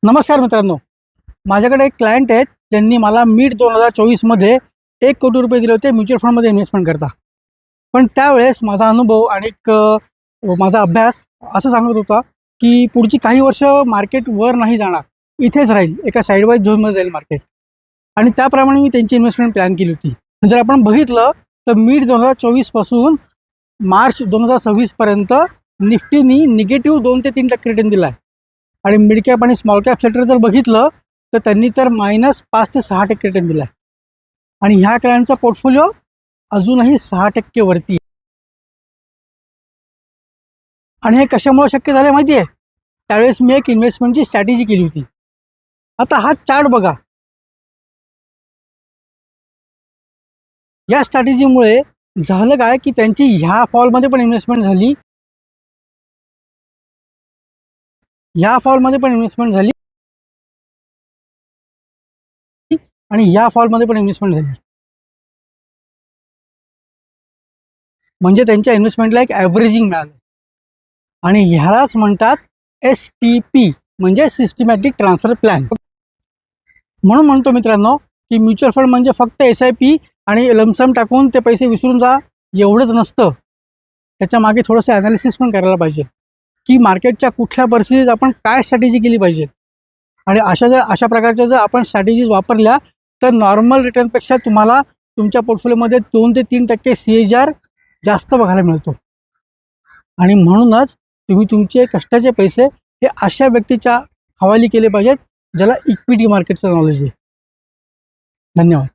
नमस्कार मित्रांनो, माझ्याकडे एक क्लायंट आहेत. त्यांनी मला मिड 2024 मध्ये 1 कोटी रुपये दिले होते म्युच्युअल फंडमध्ये इन्व्हेस्टमेंट करता. पण त्यावेळेस माझा अनुभव आणि माझा अभ्यास असं सांगत होता, की पुढची काही वर्ष मार्केट वर नाही जाणार, इथेच राहील, एका साईडवाईज झोनमध्ये जाईल मार्केट. आणि त्याप्रमाणे मी त्यांची इन्व्हेस्टमेंट प्लॅन केली होती. जर आपण बघितलं तर मिड 2024 पासून मार्च 2026 पर्यंत निफ्टीनी निगेटिव्ह 2 ते 3% रिटर्न दिला आहे. आणि मिड कॅप आणि स्मॉल कॅप सेक्टर जर बघितलं तर त्यांनी तर -5 ते 6% रिटर्न दिला आहे. आणि ह्या क्लायंटचा पोर्टफोलिओ अजूनही 6% वरती. आणि हे कशामुळे शक्य झाले माहिती आहे? त्यावेळेस मी एक इन्व्हेस्टमेंटची स्ट्रॅटेजी केली होती. आता हा चार्ट बघा. या स्ट्रॅटेजीमुळे झालं काय, की त्यांची ह्या फॉलमध्ये पण इन्व्हेस्टमेंट झाली, ह्या फॉलमध्ये पण इन्व्हेस्टमेंट झाली आणि ह्या फॉलमध्ये पण इन्व्हेस्टमेंट झाली. म्हणजे त्यांच्या इन्व्हेस्टमेंटला एक ॲव्हरेजिंग मिळालं. आणि ह्यालाच म्हणतात STP, म्हणजे सिस्टमॅटिक ट्रान्सफर प्लॅन. म्हणून म्हणतो मित्रांनो, की म्युच्युअल फंड म्हणजे फक्त SIP आणि लमसम टाकून ते पैसे विसरून जा एवढंच नसतं. त्याच्यामागे थोडंसं ॲनालिसिस पण करायला पाहिजे, की मार्केटच्या कुठल्या परिस्थितीत आपण काय स्ट्रॅटेजी केली पाहिजे. आणि अशा प्रकारच्या जर आपण स्ट्रॅटेजीज वापरल्या तर नॉर्मल रिटर्नपेक्षा तुम्हाला तुमच्या पोर्टफोलिओमध्ये 2 ते 3% CAGR जास्त बघायला मिळतो. आणि म्हणूनच तुम्ही तुमचे कष्टाचे पैसे हे अशा व्यक्तीच्या हवाली केले पाहिजेत, ज्याला इक्विटी मार्केटचं नॉलेज आहे. धन्यवाद.